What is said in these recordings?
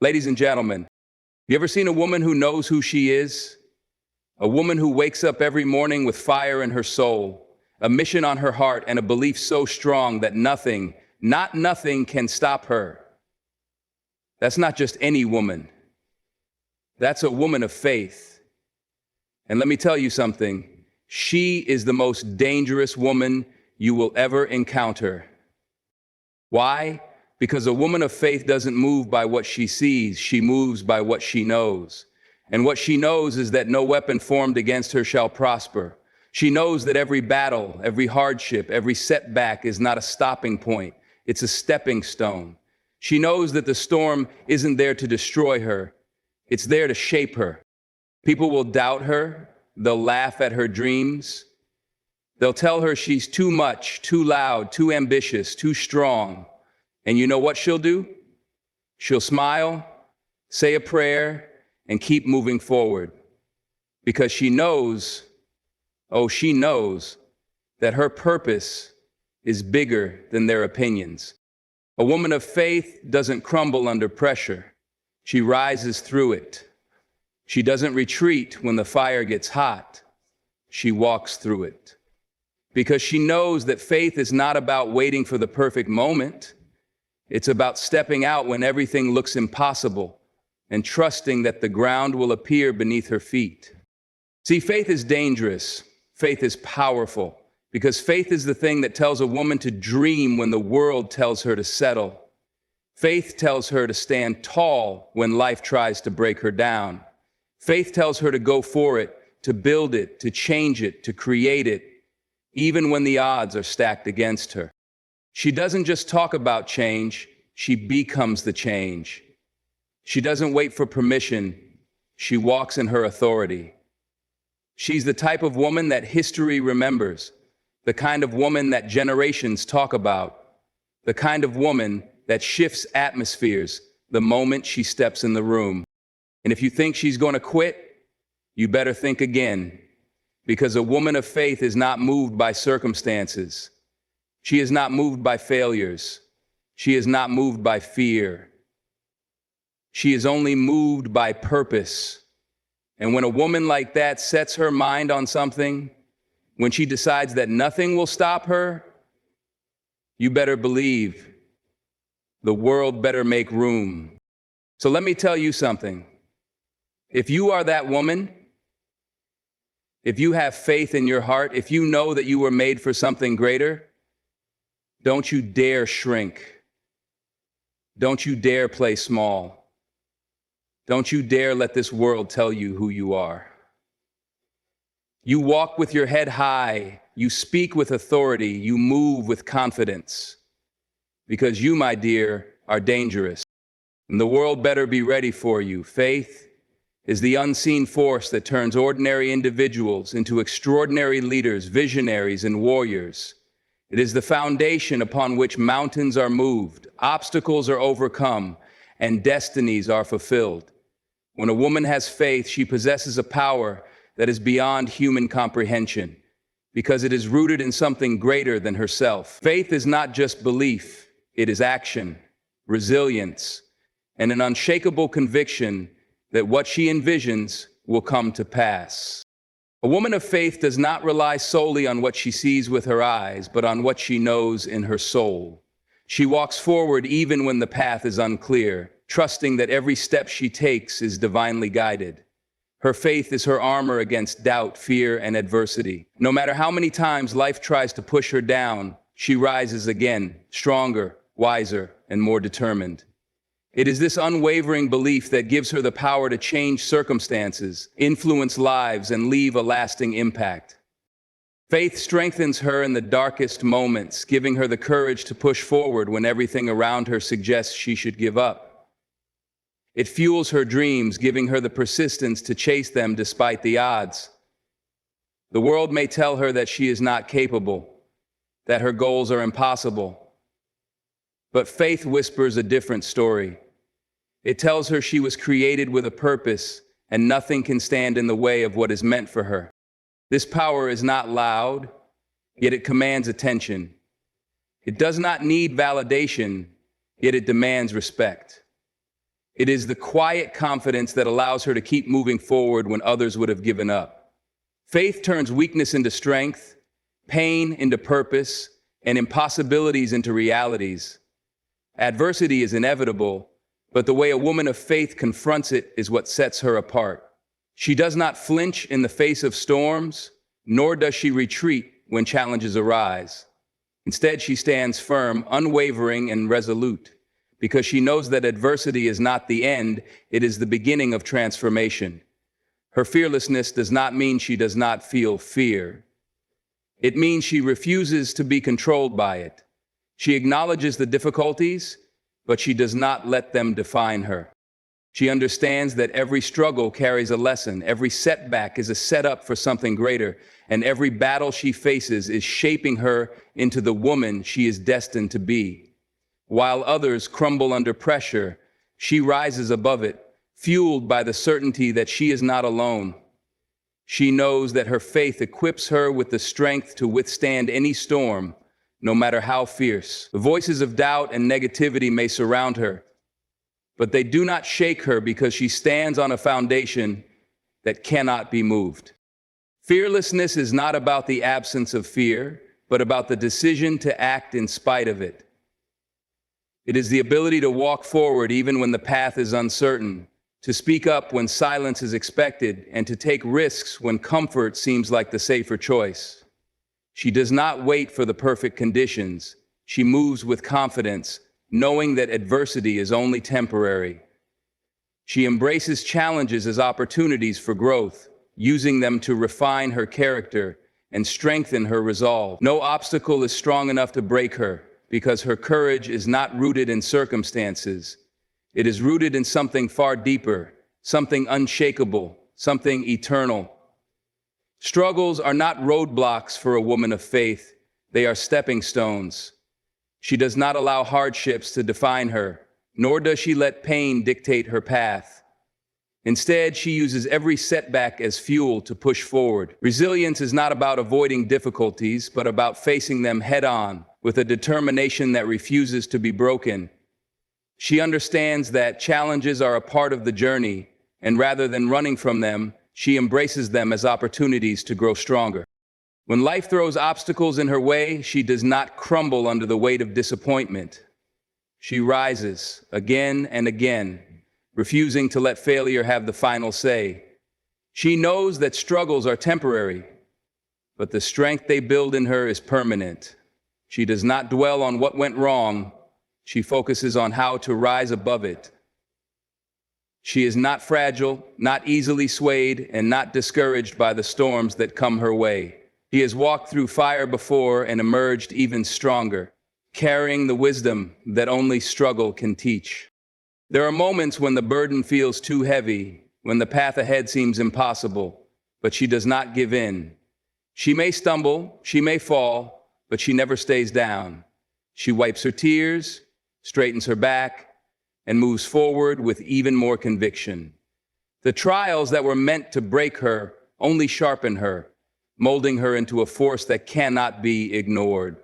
Ladies and gentlemen, you ever seen a woman who knows who she is? A woman who wakes up every morning with fire in her soul, a mission on her heart, and a belief so strong that nothing, not nothing, can stop her. That's not just any woman. That's a woman of faith. And let me tell you something, she is the most dangerous woman you will ever encounter. Why? Because a woman of faith doesn't move by what she sees, she moves by what she knows. And what she knows is that no weapon formed against her shall prosper. She knows that every battle, every hardship, every setback is not a stopping point, it's a stepping stone. She knows that the storm isn't there to destroy her, it's there to shape her. People will doubt her, they'll laugh at her dreams, they'll tell her she's too much, too loud, too ambitious, too strong. And you know what she'll do? She'll smile, say a prayer, and keep moving forward. Because she knows, oh, she knows that her purpose is bigger than their opinions. A woman of faith doesn't crumble under pressure. She rises through it. She doesn't retreat when the fire gets hot. She walks through it. Because she knows that faith is not about waiting for the perfect moment. It's about stepping out when everything looks impossible and trusting that the ground will appear beneath her feet. See, faith is dangerous. Faith is powerful because faith is the thing that tells a woman to dream when the world tells her to settle. Faith tells her to stand tall when life tries to break her down. Faith tells her to go for it, to build it, to change it, to create it, even when the odds are stacked against her. She doesn't just talk about change, she becomes the change. She doesn't wait for permission, she walks in her authority. She's the type of woman that history remembers, the kind of woman that generations talk about, the kind of woman that shifts atmospheres the moment she steps in the room. And if you think she's going to quit, you better think again, because a woman of faith is not moved by circumstances. She is not moved by failures. She is not moved by fear. She is only moved by purpose. And when a woman like that sets her mind on something, when she decides that nothing will stop her, you better believe the world better make room. So let me tell you something. If you are that woman, if you have faith in your heart, if you know that you were made for something greater, don't you dare shrink. Don't you dare play small. Don't you dare let this world tell you who you are. You walk with your head high, you speak with authority, you move with confidence. Because you, my dear, are dangerous. And the world better be ready for you. Faith is the unseen force that turns ordinary individuals into extraordinary leaders, visionaries, and warriors. It is the foundation upon which mountains are moved, obstacles are overcome, and destinies are fulfilled. When a woman has faith, she possesses a power that is beyond human comprehension, because it is rooted in something greater than herself. Faith is not just belief, it is action, resilience, and an unshakable conviction that what she envisions will come to pass. A woman of faith does not rely solely on what she sees with her eyes, but on what she knows in her soul. She walks forward even when the path is unclear, trusting that every step she takes is divinely guided. Her faith is her armor against doubt, fear, and adversity. No matter how many times life tries to push her down, she rises again, stronger, wiser, and more determined. It is this unwavering belief that gives her the power to change circumstances, influence lives, and leave a lasting impact. Faith strengthens her in the darkest moments, giving her the courage to push forward when everything around her suggests she should give up. It fuels her dreams, giving her the persistence to chase them despite the odds. The world may tell her that she is not capable, that her goals are impossible. But faith whispers a different story. It tells her she was created with a purpose, and nothing can stand in the way of what is meant for her. This power is not loud, yet it commands attention. It does not need validation, yet it demands respect. It is the quiet confidence that allows her to keep moving forward when others would have given up. Faith turns weakness into strength, pain into purpose, and impossibilities into realities. Adversity is inevitable, but the way a woman of faith confronts it is what sets her apart. She does not flinch in the face of storms, nor does she retreat when challenges arise. Instead, she stands firm, unwavering, and resolute, because she knows that adversity is not the end, it is the beginning of transformation. Her fearlessness does not mean she does not feel fear. It means she refuses to be controlled by it. She acknowledges the difficulties, but she does not let them define her. She understands that every struggle carries a lesson, every setback is a setup for something greater, and every battle she faces is shaping her into the woman she is destined to be. While others crumble under pressure, she rises above it, fueled by the certainty that she is not alone. She knows that her faith equips her with the strength to withstand any storm, no matter how fierce. The voices of doubt and negativity may surround her, but they do not shake her because she stands on a foundation that cannot be moved. Fearlessness is not about the absence of fear, but about the decision to act in spite of it. It is the ability to walk forward even when the path is uncertain, to speak up when silence is expected, and to take risks when comfort seems like the safer choice. She does not wait for the perfect conditions. She moves with confidence, knowing that adversity is only temporary. She embraces challenges as opportunities for growth, using them to refine her character and strengthen her resolve. No obstacle is strong enough to break her, because her courage is not rooted in circumstances. It is rooted in something far deeper, something unshakable, something eternal. Struggles are not roadblocks for a woman of faith. They are stepping stones. She does not allow hardships to define her, nor does she let pain dictate her path. Instead, she uses every setback as fuel to push forward. Resilience is not about avoiding difficulties, but about facing them head-on with a determination that refuses to be broken. She understands that challenges are a part of the journey, and rather than running from them, she embraces them as opportunities to grow stronger. When life throws obstacles in her way, she does not crumble under the weight of disappointment. She rises again and again, refusing to let failure have the final say. She knows that struggles are temporary, but the strength they build in her is permanent. She does not dwell on what went wrong. She focuses on how to rise above it. She is not fragile, not easily swayed, and not discouraged by the storms that come her way. He has walked through fire before and emerged even stronger, carrying the wisdom that only struggle can teach. There are moments when the burden feels too heavy, when the path ahead seems impossible, but she does not give in. She may stumble, she may fall, but she never stays down. She wipes her tears, straightens her back, and moves forward with even more conviction. The trials that were meant to break her only sharpen her, molding her into a force that cannot be ignored.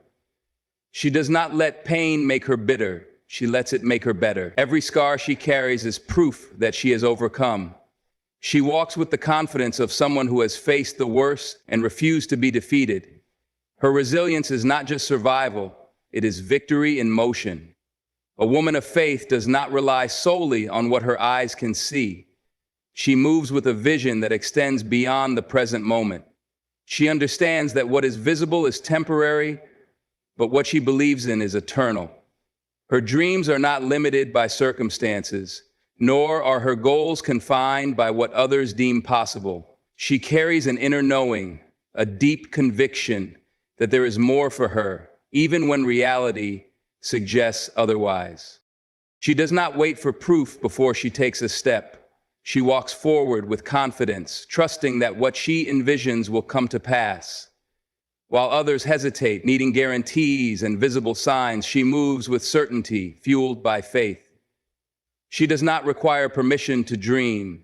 She does not let pain make her bitter. She lets it make her better. Every scar she carries is proof that she has overcome. She walks with the confidence of someone who has faced the worst and refused to be defeated. Her resilience is not just survival, it is victory in motion. A woman of faith does not rely solely on what her eyes can see. She moves with a vision that extends beyond the present moment. She understands that what is visible is temporary, but what she believes in is eternal. Her dreams are not limited by circumstances, nor are her goals confined by what others deem possible. She carries an inner knowing, a deep conviction that there is more for her, even when reality suggests otherwise. She does not wait for proof before she takes a step. She walks forward with confidence, trusting that what she envisions will come to pass. While others hesitate, needing guarantees and visible signs, she moves with certainty, fueled by faith. She does not require permission to dream,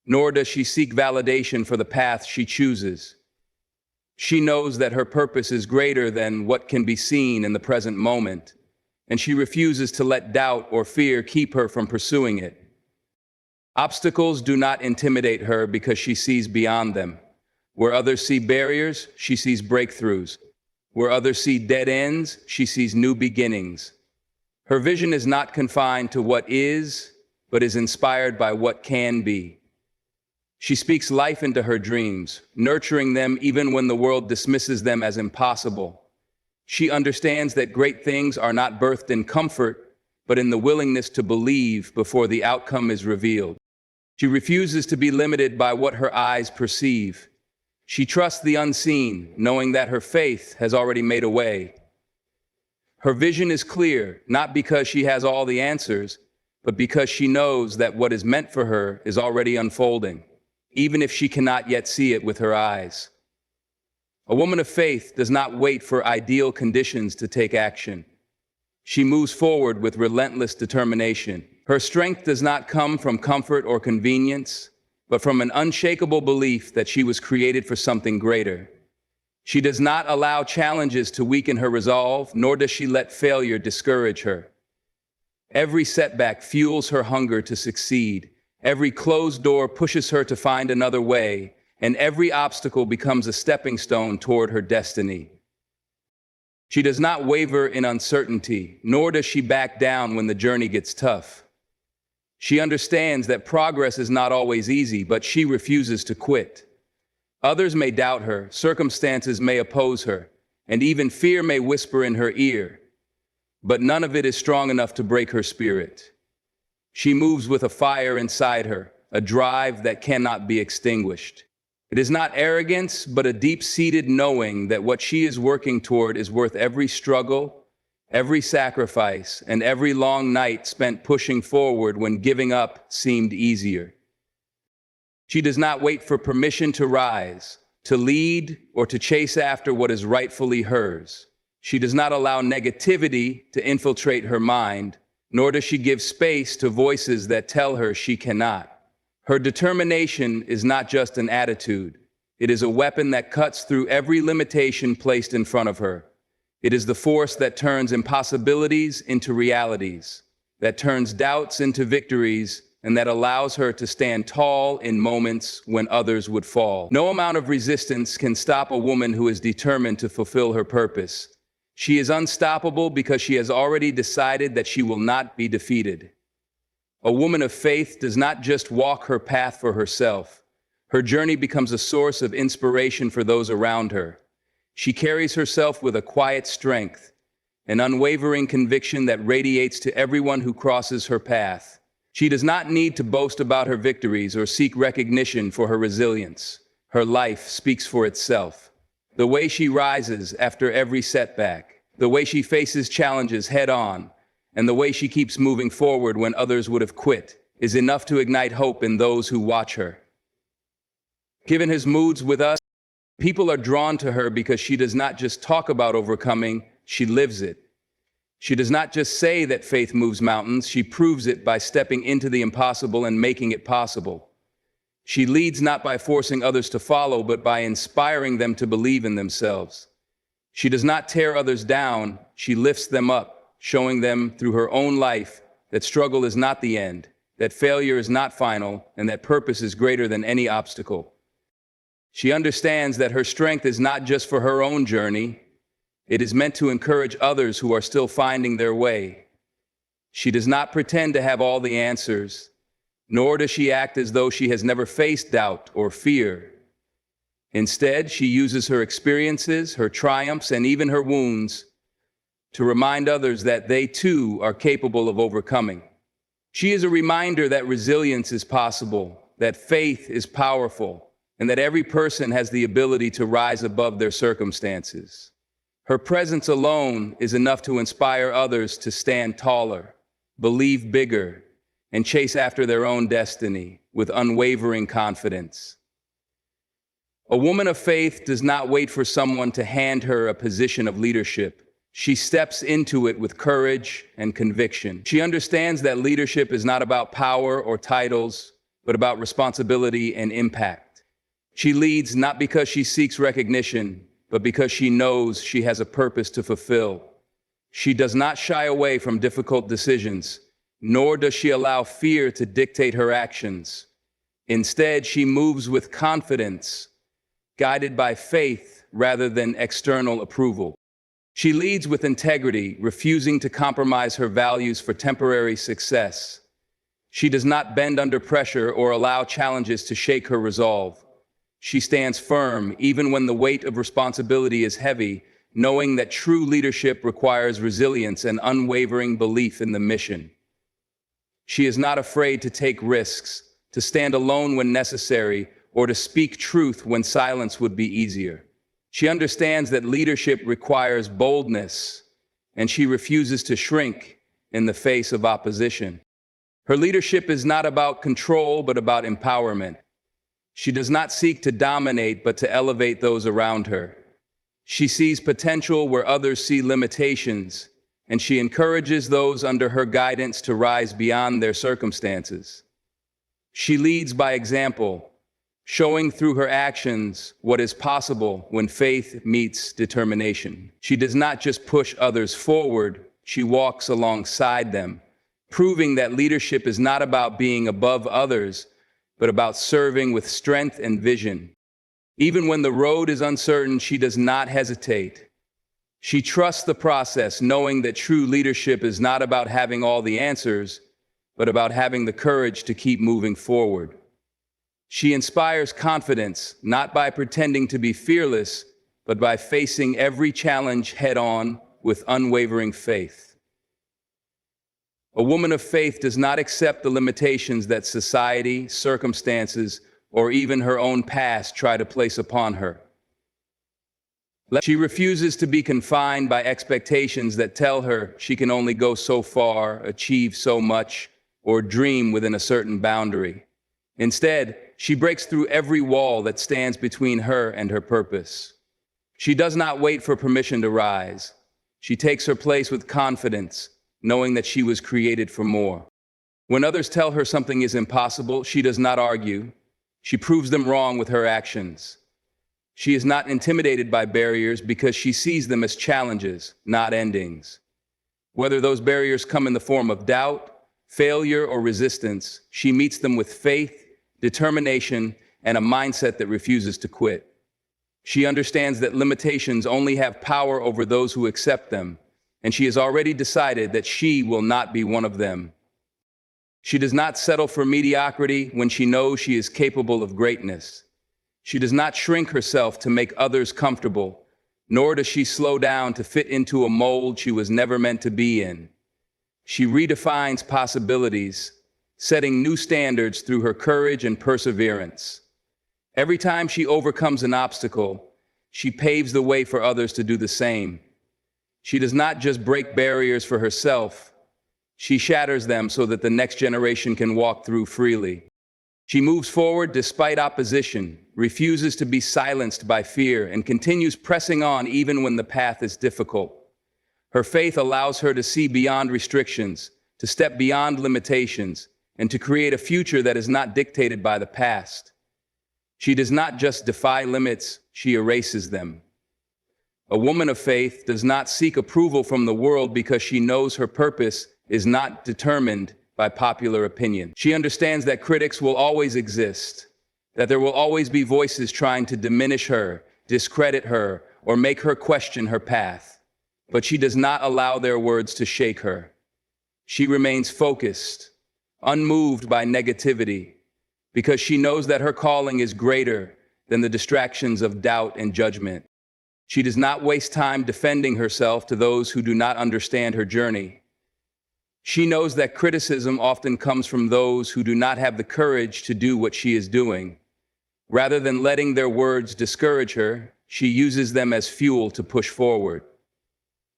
nor does she seek validation for the path she chooses. She knows that her purpose is greater than what can be seen in the present moment, and she refuses to let doubt or fear keep her from pursuing it. Obstacles do not intimidate her because she sees beyond them. Where others see barriers, she sees breakthroughs. Where others see dead ends, she sees new beginnings. Her vision is not confined to what is, but is inspired by what can be. She speaks life into her dreams, nurturing them even when the world dismisses them as impossible. She understands that great things are not birthed in comfort, but in the willingness to believe before the outcome is revealed. She refuses to be limited by what her eyes perceive. She trusts the unseen, knowing that her faith has already made a way. Her vision is clear, not because she has all the answers, but because she knows that what is meant for her is already unfolding, even if she cannot yet see it with her eyes. A woman of faith does not wait for ideal conditions to take action. She moves forward with relentless determination. Her strength does not come from comfort or convenience, but from an unshakable belief that she was created for something greater. She does not allow challenges to weaken her resolve, nor does she let failure discourage her. Every setback fuels her hunger to succeed. Every closed door pushes her to find another way, and every obstacle becomes a stepping stone toward her destiny. She does not waver in uncertainty, nor does she back down when the journey gets tough. She understands that progress is not always easy, but she refuses to quit. Others may doubt her, circumstances may oppose her, and even fear may whisper in her ear, but none of it is strong enough to break her spirit. She moves with a fire inside her, a drive that cannot be extinguished. It is not arrogance, but a deep-seated knowing that what she is working toward is worth every struggle, every sacrifice, and every long night spent pushing forward when giving up seemed easier. She does not wait for permission to rise, to lead, or to chase after what is rightfully hers. She does not allow negativity to infiltrate her mind, nor does she give space to voices that tell her she cannot. Her determination is not just an attitude. It is a weapon that cuts through every limitation placed in front of her. It is the force that turns impossibilities into realities, that turns doubts into victories, and that allows her to stand tall in moments when others would fall. No amount of resistance can stop a woman who is determined to fulfill her purpose. She is unstoppable because she has already decided that she will not be defeated. A woman of faith does not just walk her path for herself. Her journey becomes a source of inspiration for those around her. She carries herself with a quiet strength, an unwavering conviction that radiates to everyone who crosses her path. She does not need to boast about her victories or seek recognition for her resilience. Her life speaks for itself. The way she rises after every setback, the way she faces challenges head-on, and the way she keeps moving forward when others would have quit is enough to ignite hope in those who watch her. Given his moods with us, people are drawn to her because she does not just talk about overcoming, she lives it. She does not just say that faith moves mountains, she proves it by stepping into the impossible and making it possible. She leads not by forcing others to follow, but by inspiring them to believe in themselves. She does not tear others down, she lifts them up, showing them through her own life that struggle is not the end, that failure is not final, and that purpose is greater than any obstacle. She understands that her strength is not just for her own journey, it is meant to encourage others who are still finding their way. She does not pretend to have all the answers, nor does she act as though she has never faced doubt or fear. Instead, she uses her experiences, her triumphs, and even her wounds to remind others that they too are capable of overcoming. She is a reminder that resilience is possible, that faith is powerful, and that every person has the ability to rise above their circumstances. Her presence alone is enough to inspire others to stand taller, believe bigger, and chase after their own destiny with unwavering confidence. A woman of faith does not wait for someone to hand her a position of leadership. She steps into it with courage and conviction. She understands that leadership is not about power or titles, but about responsibility and impact. She leads not because she seeks recognition, but because she knows she has a purpose to fulfill. She does not shy away from difficult decisions. nor does she allow fear to dictate her actions. Instead, she moves with confidence, guided by faith rather than external approval. She leads with integrity, refusing to compromise her values for temporary success. She does not bend under pressure or allow challenges to shake her resolve. She stands firm, even when the weight of responsibility is heavy, knowing that true leadership requires resilience and unwavering belief in the mission. She is not afraid to take risks, to stand alone when necessary, or to speak truth when silence would be easier. She understands that leadership requires boldness, and she refuses to shrink in the face of opposition. Her leadership is not about control, but about empowerment. She does not seek to dominate, but to elevate those around her. She sees potential where others see limitations, and she encourages those under her guidance to rise beyond their circumstances. She leads by example, showing through her actions what is possible when faith meets determination. She does not just push others forward, she walks alongside them, proving that leadership is not about being above others, but about serving with strength and vision. Even when the road is uncertain, she does not hesitate. She trusts the process, knowing that true leadership is not about having all the answers, but about having the courage to keep moving forward. She inspires confidence, not by pretending to be fearless, but by facing every challenge head-on with unwavering faith. A woman of faith does not accept the limitations that society, circumstances, or even her own past try to place upon her. She refuses to be confined by expectations that tell her she can only go so far, achieve so much, or dream within a certain boundary. Instead, she breaks through every wall that stands between her and her purpose. She does not wait for permission to rise. She takes her place with confidence, knowing that she was created for more. When others tell her something is impossible, she does not argue. She proves them wrong with her actions. She is not intimidated by barriers because she sees them as challenges, not endings. Whether those barriers come in the form of doubt, failure, or resistance, she meets them with faith, determination, and a mindset that refuses to quit. She understands that limitations only have power over those who accept them, and she has already decided that she will not be one of them. She does not settle for mediocrity when she knows she is capable of greatness. She does not shrink herself to make others comfortable, nor does she slow down to fit into a mold she was never meant to be in. She redefines possibilities, setting new standards through her courage and perseverance. Every time she overcomes an obstacle, she paves the way for others to do the same. She does not just break barriers for herself, she shatters them so that the next generation can walk through freely. She moves forward despite opposition, refuses to be silenced by fear, and continues pressing on even when the path is difficult. Her faith allows her to see beyond restrictions, to step beyond limitations, and to create a future that is not dictated by the past. She does not just defy limits, she erases them. A woman of faith does not seek approval from the world because she knows her purpose is not determined by popular opinion. She understands that critics will always exist, that there will always be voices trying to diminish her, discredit her, or make her question her path. But she does not allow their words to shake her. She remains focused, unmoved by negativity, because she knows that her calling is greater than the distractions of doubt and judgment. She does not waste time defending herself to those who do not understand her journey. She knows that criticism often comes from those who do not have the courage to do what she is doing. Rather than letting their words discourage her, she uses them as fuel to push forward.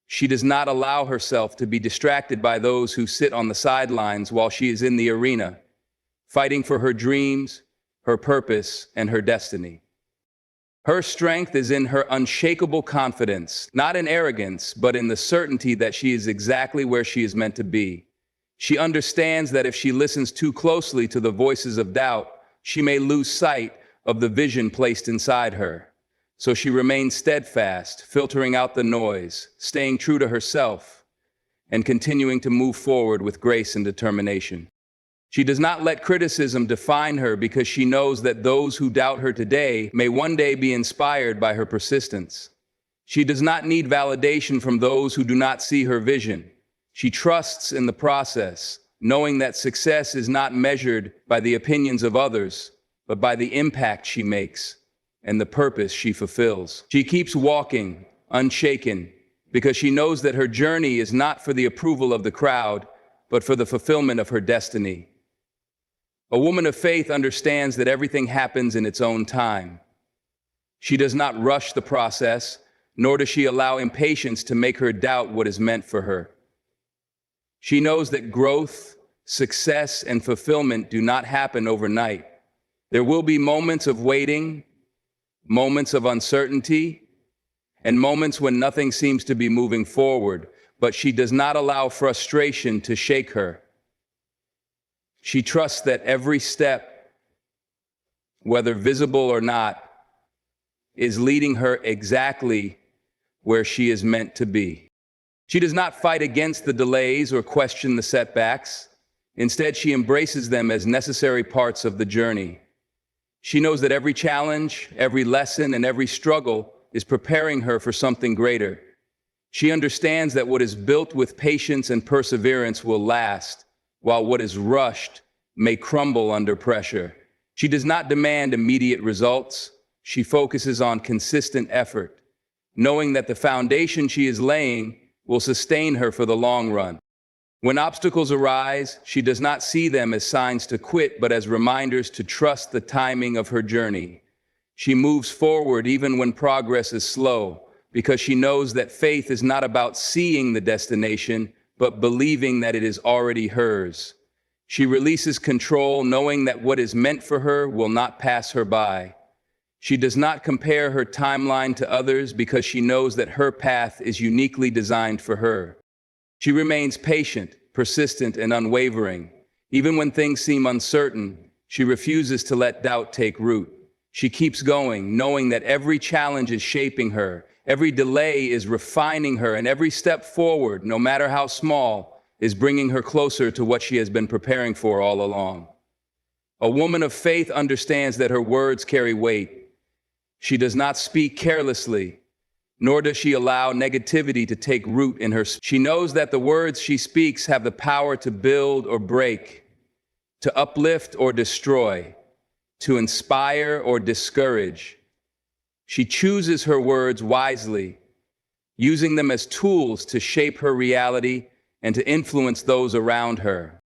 She does not allow herself to be distracted by those who sit on the sidelines while she is in the arena, fighting for her dreams, her purpose, and her destiny. Her strength is in her unshakable confidence, not in arrogance, but in the certainty that she is exactly where she is meant to be. She understands that if she listens too closely to the voices of doubt, she may lose sight of the vision placed inside her. So she remains steadfast, filtering out the noise, staying true to herself, and continuing to move forward with grace and determination. She does not let criticism define her because she knows that those who doubt her today may one day be inspired by her persistence. She does not need validation from those who do not see her vision. She trusts in the process, knowing that success is not measured by the opinions of others, but by the impact she makes and the purpose she fulfills. She keeps walking, unshaken, because she knows that her journey is not for the approval of the crowd, but for the fulfillment of her destiny. A woman of faith understands that everything happens in its own time. She does not rush the process, nor does she allow impatience to make her doubt what is meant for her. She knows that growth, success, and fulfillment do not happen overnight. There will be moments of waiting, moments of uncertainty, and moments when nothing seems to be moving forward, but she does not allow frustration to shake her. She trusts that every step, whether visible or not, is leading her exactly where she is meant to be. She does not fight against the delays or question the setbacks. Instead, she embraces them as necessary parts of the journey. She knows that every challenge, every lesson, and every struggle is preparing her for something greater. She understands that what is built with patience and perseverance will last, while what is rushed may crumble under pressure. She does not demand immediate results. She focuses on consistent effort, knowing that the foundation she is laying will sustain her for the long run. When obstacles arise, she does not see them as signs to quit, but as reminders to trust the timing of her journey. She moves forward even when progress is slow, because she knows that faith is not about seeing the destination, but believing that it is already hers. She releases control, knowing that what is meant for her will not pass her by. She does not compare her timeline to others because she knows that her path is uniquely designed for her. She remains patient, persistent, and unwavering. Even when things seem uncertain, she refuses to let doubt take root. She keeps going, knowing that every challenge is shaping her, every delay is refining her, and every step forward, no matter how small, is bringing her closer to what she has been preparing for all along. A woman of faith understands that her words carry weight. She does not speak carelessly, nor does she allow negativity to take root in her. She knows that the words she speaks have the power to build or break, to uplift or destroy, to inspire or discourage. She chooses her words wisely, using them as tools to shape her reality and to influence those around her.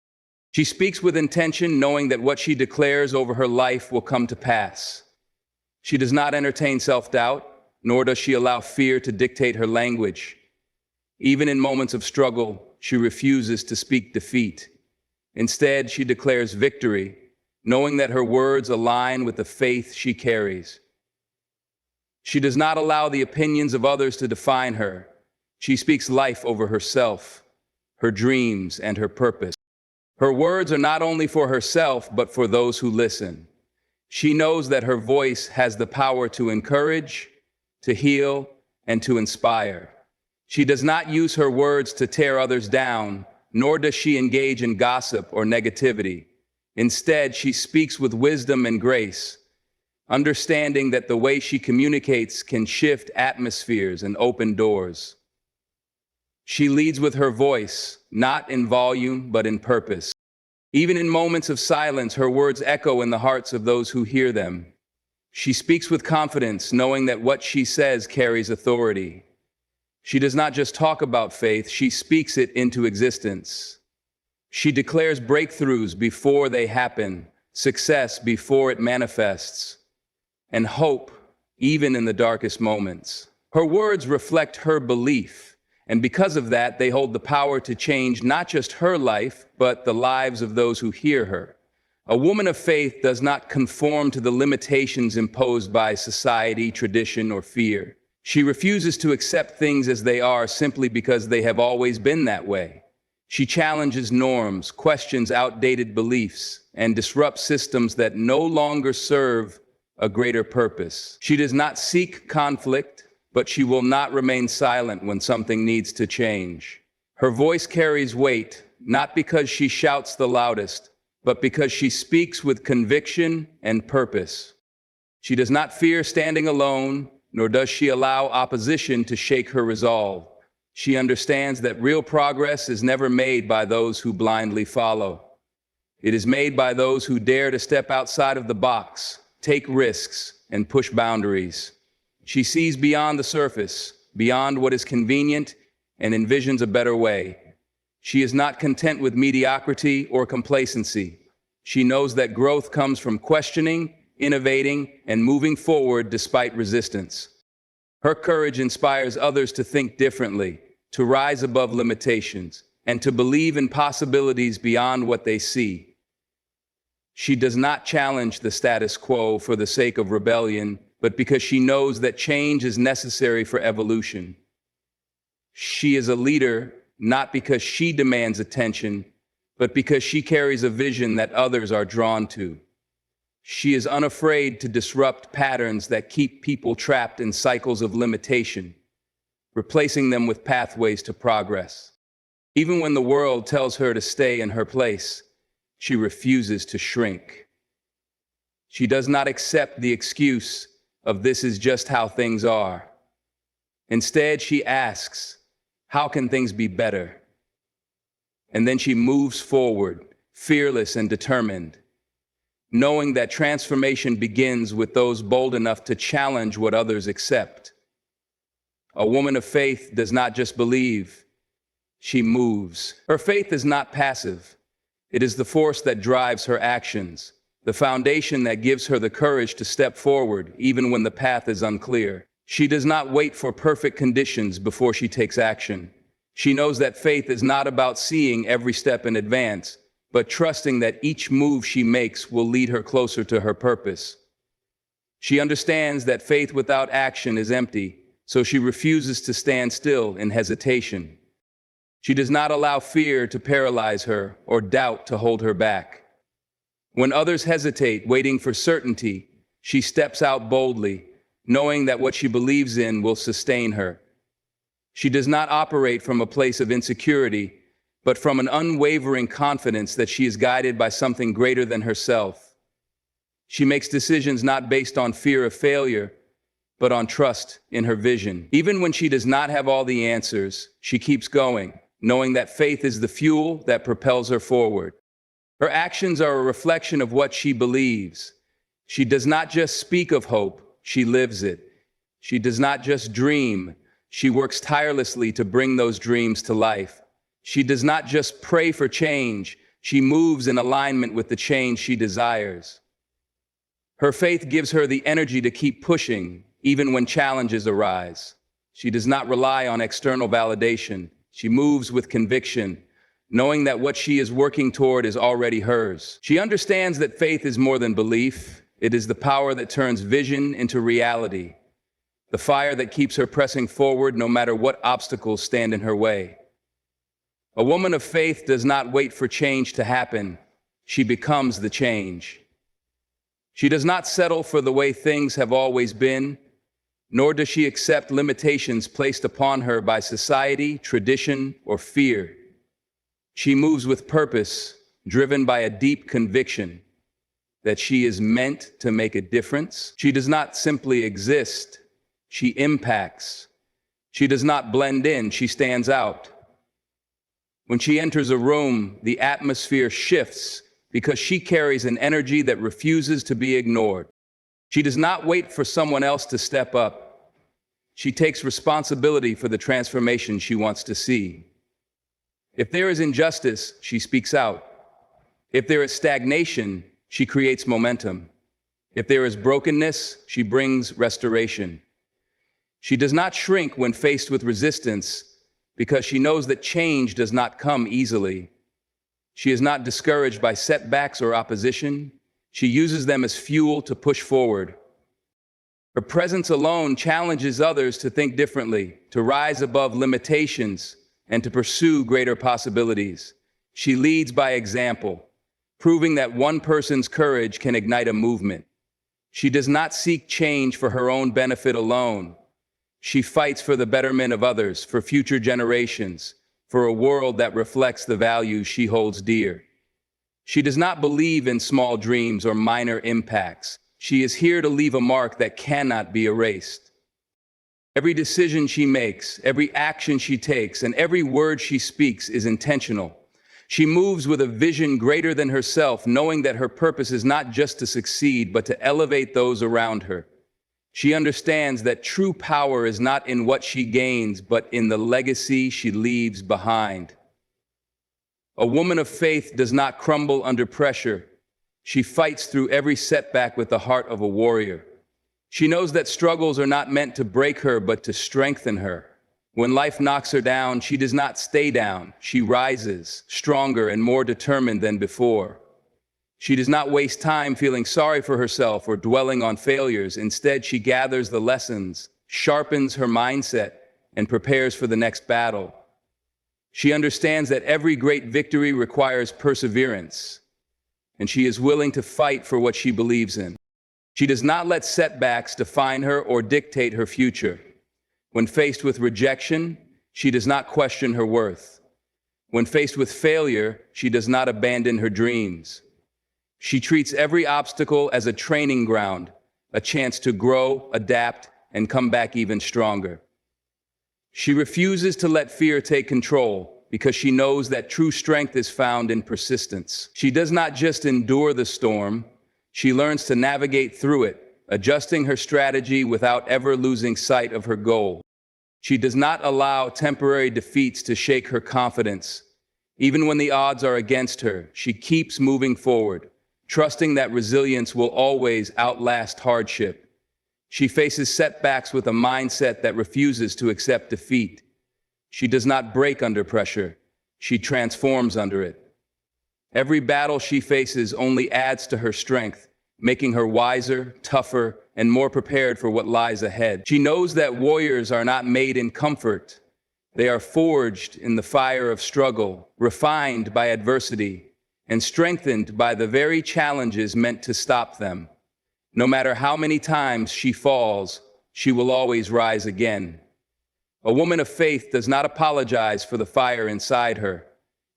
She speaks with intention, knowing that what she declares over her life will come to pass. She does not entertain self-doubt, nor does she allow fear to dictate her language. Even in moments of struggle, she refuses to speak defeat. Instead, she declares victory, knowing that her words align with the faith she carries. She does not allow the opinions of others to define her. She speaks life over herself, her dreams, and her purpose. Her words are not only for herself, but for those who listen. She knows that her voice has the power to encourage, to heal, and to inspire. She does not use her words to tear others down, nor does she engage in gossip or negativity. Instead, she speaks with wisdom and grace, understanding that the way she communicates can shift atmospheres and open doors. She leads with her voice, not in volume, but in purpose. Even in moments of silence, her words echo in the hearts of those who hear them. She speaks with confidence, knowing that what she says carries authority. She does not just talk about faith, she speaks it into existence. She declares breakthroughs before they happen, success before it manifests, and hope even in the darkest moments. Her words reflect her belief, and because of that, they hold the power to change not just her life, but the lives of those who hear her. A woman of faith does not conform to the limitations imposed by society, tradition, or fear. She refuses to accept things as they are simply because they have always been that way. She challenges norms, questions outdated beliefs, and disrupts systems that no longer serve a greater purpose. She does not seek conflict, but she will not remain silent when something needs to change. Her voice carries weight, not because she shouts the loudest, but because she speaks with conviction and purpose. She does not fear standing alone, nor does she allow opposition to shake her resolve. She understands that real progress is never made by those who blindly follow. It is made by those who dare to step outside of the box, take risks, and push boundaries. She sees beyond the surface, beyond what is convenient, and envisions a better way. She is not content with mediocrity or complacency. She knows that growth comes from questioning, innovating, and moving forward despite resistance. Her courage inspires others to think differently, to rise above limitations, and to believe in possibilities beyond what they see. She does not challenge the status quo for the sake of rebellion, but because she knows that change is necessary for evolution. She is a leader not because she demands attention, but because she carries a vision that others are drawn to. She is unafraid to disrupt patterns that keep people trapped in cycles of limitation, replacing them with pathways to progress. Even when the world tells her to stay in her place, she refuses to shrink. She does not accept the excuse of "this is just how things are." Instead, she asks, "How can things be better?" And then she moves forward, fearless and determined, knowing that transformation begins with those bold enough to challenge what others accept. A woman of faith does not just believe, she moves. Her faith is not passive. It is the force that drives her actions, the foundation that gives her the courage to step forward even when the path is unclear. She does not wait for perfect conditions before she takes action. She knows that faith is not about seeing every step in advance, but trusting that each move she makes will lead her closer to her purpose. She understands that faith without action is empty, so she refuses to stand still in hesitation. She does not allow fear to paralyze her or doubt to hold her back. When others hesitate, waiting for certainty, she steps out boldly, knowing that what she believes in will sustain her. She does not operate from a place of insecurity, but from an unwavering confidence that she is guided by something greater than herself. She makes decisions not based on fear of failure, but on trust in her vision. Even when she does not have all the answers, she keeps going, knowing that faith is the fuel that propels her forward. Her actions are a reflection of what she believes. She does not just speak of hope, she lives it. She does not just dream, she works tirelessly to bring those dreams to life. She does not just pray for change, she moves in alignment with the change she desires. Her faith gives her the energy to keep pushing, even when challenges arise. She does not rely on external validation. She moves with conviction, knowing that what she is working toward is already hers. She understands that faith is more than belief. It is the power that turns vision into reality, the fire that keeps her pressing forward no matter what obstacles stand in her way. A woman of faith does not wait for change to happen. She becomes the change. She does not settle for the way things have always been, nor does she accept limitations placed upon her by society, tradition, or fear. She moves with purpose, driven by a deep conviction that she is meant to make a difference. She does not simply exist, she impacts. She does not blend in, she stands out. When she enters a room, the atmosphere shifts because she carries an energy that refuses to be ignored. She does not wait for someone else to step up. She takes responsibility for the transformation she wants to see. If there is injustice, she speaks out. If there is stagnation, she creates momentum. If there is brokenness, she brings restoration. She does not shrink when faced with resistance because she knows that change does not come easily. She is not discouraged by setbacks or opposition. She uses them as fuel to push forward. Her presence alone challenges others to think differently, to rise above limitations, and to pursue greater possibilities. She leads by example, proving that one person's courage can ignite a movement. She does not seek change for her own benefit alone. She fights for the betterment of others, for future generations, for a world that reflects the values she holds dear. She does not believe in small dreams or minor impacts. She is here to leave a mark that cannot be erased. Every decision she makes, every action she takes, and every word she speaks is intentional. She moves with a vision greater than herself, knowing that her purpose is not just to succeed, but to elevate those around her. She understands that true power is not in what she gains, but in the legacy she leaves behind. A woman of faith does not crumble under pressure. She fights through every setback with the heart of a warrior. She knows that struggles are not meant to break her, but to strengthen her. When life knocks her down, she does not stay down. She rises, stronger and more determined than before. She does not waste time feeling sorry for herself or dwelling on failures. Instead, she gathers the lessons, sharpens her mindset, and prepares for the next battle. She understands that every great victory requires perseverance, and she is willing to fight for what she believes in. She does not let setbacks define her or dictate her future. When faced with rejection, she does not question her worth. When faced with failure, she does not abandon her dreams. She treats every obstacle as a training ground, a chance to grow, adapt, and come back even stronger. She refuses to let fear take control because she knows that true strength is found in persistence. She does not just endure the storm, she learns to navigate through it, adjusting her strategy without ever losing sight of her goal. She does not allow temporary defeats to shake her confidence. Even when the odds are against her, she keeps moving forward, trusting that resilience will always outlast hardship. She faces setbacks with a mindset that refuses to accept defeat. She does not break under pressure. She transforms under it. Every battle she faces only adds to her strength, making her wiser, tougher, and more prepared for what lies ahead. She knows that warriors are not made in comfort. They are forged in the fire of struggle, refined by adversity, and strengthened by the very challenges meant to stop them. No matter how many times she falls, she will always rise again. A woman of faith does not apologize for the fire inside her.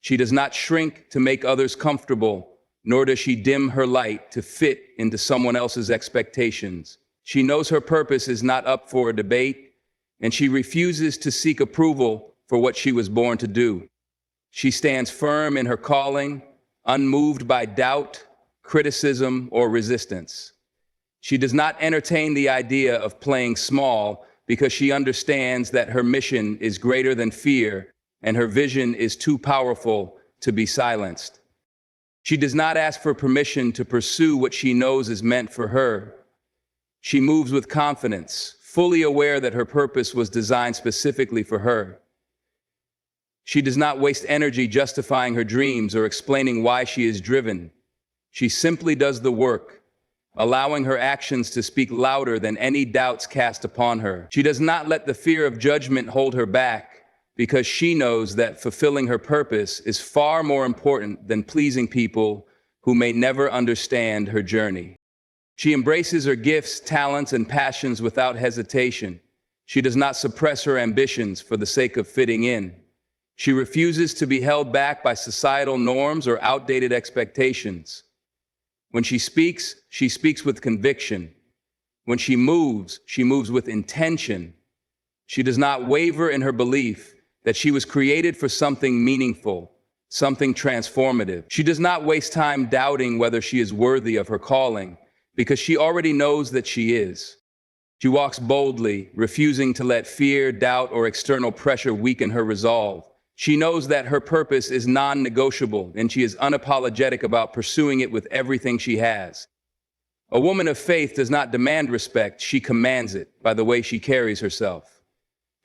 She does not shrink to make others comfortable, nor does she dim her light to fit into someone else's expectations. She knows her purpose is not up for a debate, and she refuses to seek approval for what she was born to do. She stands firm in her calling, unmoved by doubt, criticism, or resistance. She does not entertain the idea of playing small because she understands that her mission is greater than fear and her vision is too powerful to be silenced. She does not ask for permission to pursue what she knows is meant for her. She moves with confidence, fully aware that her purpose was designed specifically for her. She does not waste energy justifying her dreams or explaining why she is driven. She simply does the work, allowing her actions to speak louder than any doubts cast upon her. She does not let the fear of judgment hold her back, because she knows that fulfilling her purpose is far more important than pleasing people who may never understand her journey. She embraces her gifts, talents, and passions without hesitation. She does not suppress her ambitions for the sake of fitting in. She refuses to be held back by societal norms or outdated expectations. When she speaks with conviction. When she moves with intention. She does not waver in her belief that she was created for something meaningful, something transformative. She does not waste time doubting whether she is worthy of her calling, because she already knows that she is. She walks boldly, refusing to let fear, doubt, or external pressure weaken her resolve. She knows that her purpose is non-negotiable, and she is unapologetic about pursuing it with everything she has. A woman of faith does not demand respect, she commands it by the way she carries herself.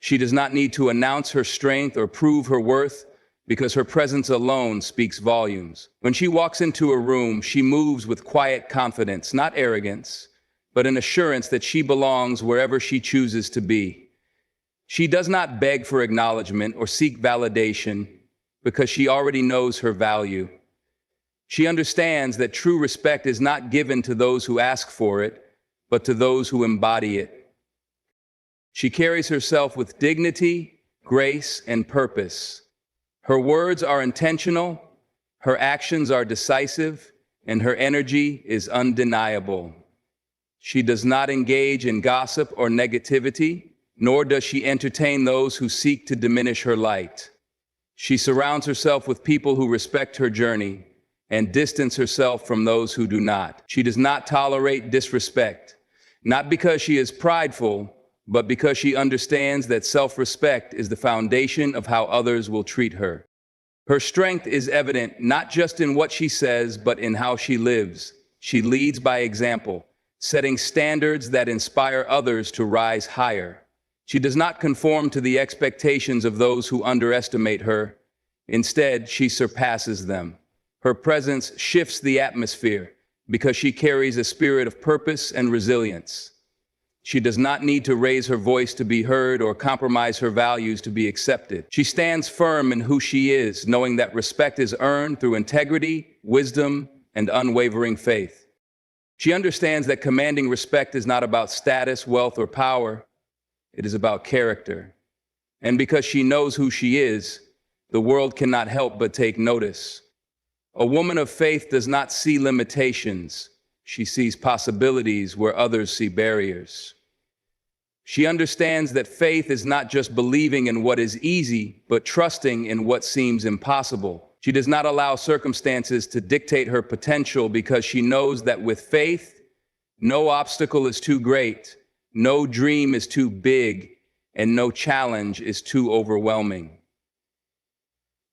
She does not need to announce her strength or prove her worth, because her presence alone speaks volumes. When she walks into a room, she moves with quiet confidence, not arrogance, but an assurance that she belongs wherever she chooses to be. She does not beg for acknowledgement or seek validation, because she already knows her value. She understands that true respect is not given to those who ask for it, but to those who embody it. She carries herself with dignity, grace, and purpose. Her words are intentional, her actions are decisive, and her energy is undeniable. She does not engage in gossip or negativity, nor does she entertain those who seek to diminish her light. She surrounds herself with people who respect her journey and distance herself from those who do not. She does not tolerate disrespect, not because she is prideful, but because she understands that self-respect is the foundation of how others will treat her. Her strength is evident not just in what she says, but in how she lives. She leads by example, setting standards that inspire others to rise higher. She does not conform to the expectations of those who underestimate her. Instead, she surpasses them. Her presence shifts the atmosphere because she carries a spirit of purpose and resilience. She does not need to raise her voice to be heard or compromise her values to be accepted. She stands firm in who she is, knowing that respect is earned through integrity, wisdom, and unwavering faith. She understands that commanding respect is not about status, wealth, or power. It is about character. And because she knows who she is, the world cannot help but take notice. A woman of faith does not see limitations. She sees possibilities where others see barriers. She understands that faith is not just believing in what is easy, but trusting in what seems impossible. She does not allow circumstances to dictate her potential because she knows that with faith, no obstacle is too great, no dream is too big, and no challenge is too overwhelming.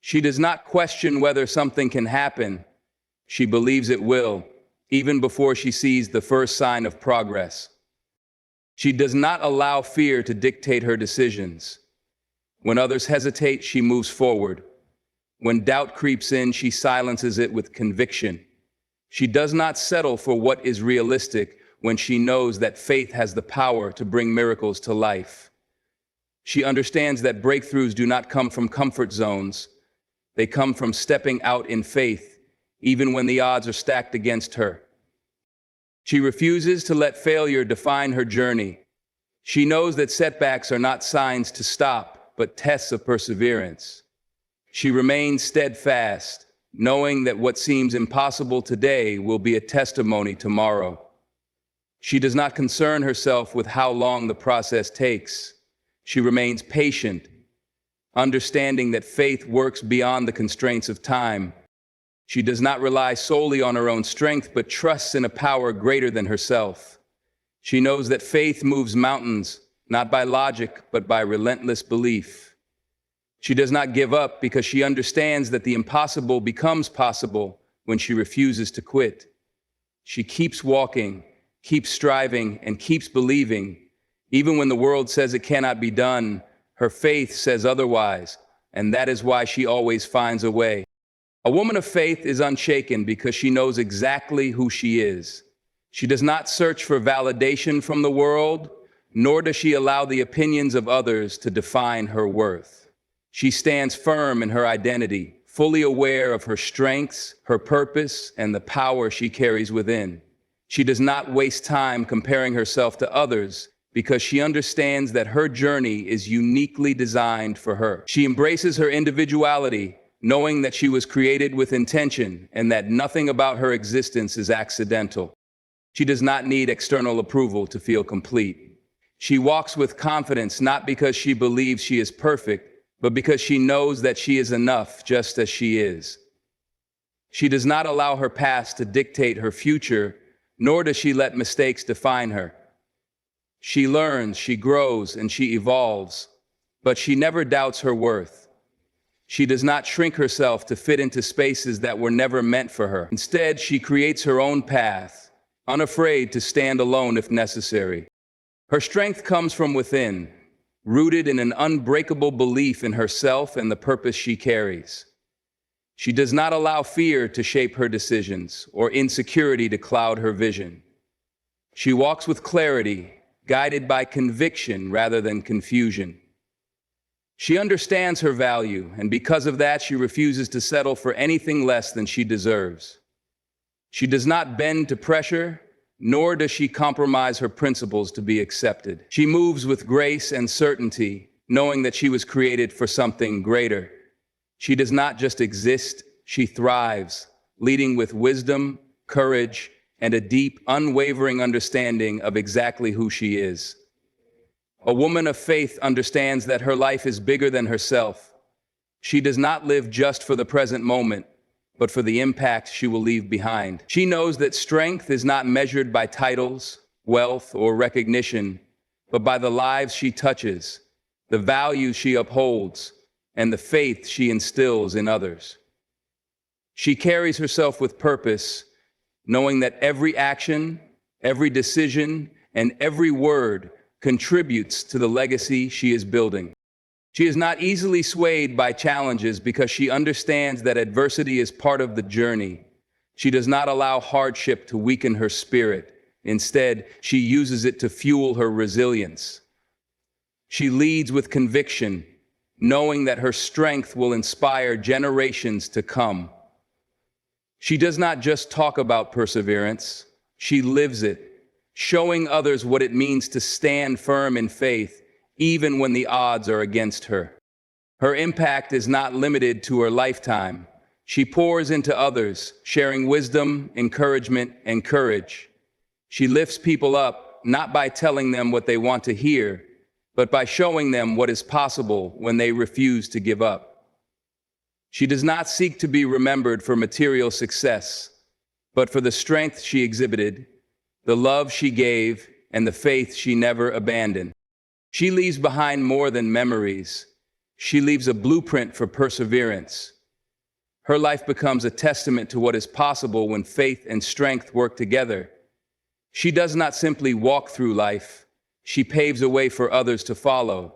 She does not question whether something can happen. She believes it will, even before she sees the first sign of progress. She does not allow fear to dictate her decisions. When others hesitate, she moves forward. When doubt creeps in, she silences it with conviction. She does not settle for what is realistic when she knows that faith has the power to bring miracles to life. She understands that breakthroughs do not come from comfort zones. They come from stepping out in faith, even when the odds are stacked against her. She refuses to let failure define her journey. She knows that setbacks are not signs to stop, but tests of perseverance. She remains steadfast, knowing that what seems impossible today will be a testimony tomorrow. She does not concern herself with how long the process takes. She remains patient, understanding that faith works beyond the constraints of time. She does not rely solely on her own strength, but trusts in a power greater than herself. She knows that faith moves mountains, not by logic, but by relentless belief. She does not give up because she understands that the impossible becomes possible when she refuses to quit. She keeps walking, keeps striving, and keeps believing. Even when the world says it cannot be done, her faith says otherwise, and that is why she always finds a way. A woman of faith is unshaken because she knows exactly who she is. She does not search for validation from the world, nor does she allow the opinions of others to define her worth. She stands firm in her identity, fully aware of her strengths, her purpose, and the power she carries within. She does not waste time comparing herself to others because she understands that her journey is uniquely designed for her. She embraces her individuality, knowing that she was created with intention and that nothing about her existence is accidental. She does not need external approval to feel complete. She walks with confidence not because she believes she is perfect, but because she knows that she is enough just as she is. She does not allow her past to dictate her future, nor does she let mistakes define her. She learns, she grows, and she evolves, but she never doubts her worth. She does not shrink herself to fit into spaces that were never meant for her. Instead, she creates her own path, unafraid to stand alone if necessary. Her strength comes from within, rooted in an unbreakable belief in herself and the purpose she carries. She does not allow fear to shape her decisions or insecurity to cloud her vision. She walks with clarity, guided by conviction rather than confusion. She understands her value, and because of that, she refuses to settle for anything less than she deserves. She does not bend to pressure, nor does she compromise her principles to be accepted. She moves with grace and certainty, knowing that she was created for something greater. She does not just exist, she thrives, leading with wisdom, courage, and a deep, unwavering understanding of exactly who she is. A woman of faith understands that her life is bigger than herself. She does not live just for the present moment, but for the impact she will leave behind. She knows that strength is not measured by titles, wealth, or recognition, but by the lives she touches, the values she upholds, and the faith she instills in others. She carries herself with purpose, knowing that every action, every decision, and every word contributes to the legacy she is building. She is not easily swayed by challenges because she understands that adversity is part of the journey. She does not allow hardship to weaken her spirit. Instead, she uses it to fuel her resilience. She leads with conviction, knowing that her strength will inspire generations to come. She does not just talk about perseverance, she lives it, showing others what it means to stand firm in faith, even when the odds are against her. Her impact is not limited to her lifetime. She pours into others, sharing wisdom, encouragement, and courage. She lifts people up, not by telling them what they want to hear, but by showing them what is possible when they refuse to give up. She does not seek to be remembered for material success, but for the strength she exhibited, the love she gave, and the faith she never abandoned. She leaves behind more than memories. She leaves a blueprint for perseverance. Her life becomes a testament to what is possible when faith and strength work together. She does not simply walk through life, she paves a way for others to follow.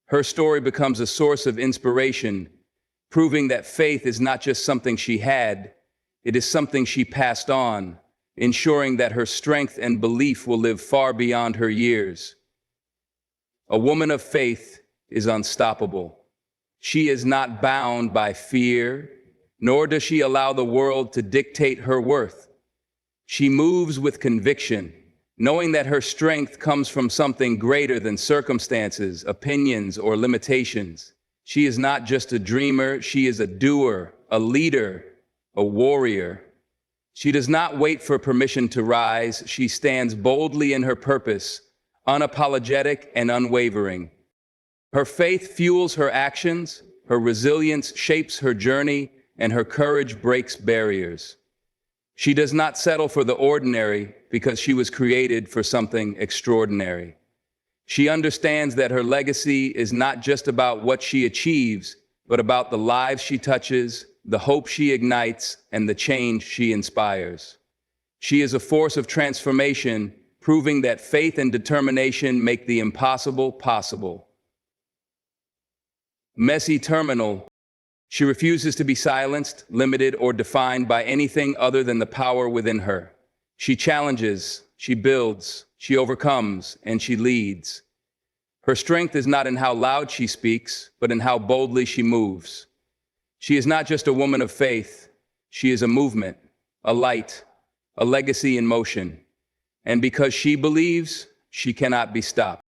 Her story becomes a source of inspiration, proving that faith is not just something she had, it is something she passed on, ensuring that her strength and belief will live far beyond her years. A woman of faith is unstoppable. She is not bound by fear, nor does she allow the world to dictate her worth. She moves with conviction, knowing that her strength comes from something greater than circumstances, opinions, or limitations. She is not just a dreamer, she is a doer, a leader, a warrior. She does not wait for permission to rise, she stands boldly in her purpose, unapologetic and unwavering. Her faith fuels her actions, her resilience shapes her journey, and her courage breaks barriers. She does not settle for the ordinary because she was created for something extraordinary. She understands that her legacy is not just about what she achieves, but about the lives she touches, the hope she ignites, and the change she inspires. She is a force of transformation, proving that faith and determination make the impossible possible. Messy terminal. She refuses to be silenced, limited, or defined by anything other than the power within her. She challenges, she builds, she overcomes, and she leads. Her strength is not in how loud she speaks, but in how boldly she moves. She is not just a woman of faith, she is a movement, a light, a legacy in motion. And because she believes, she cannot be stopped.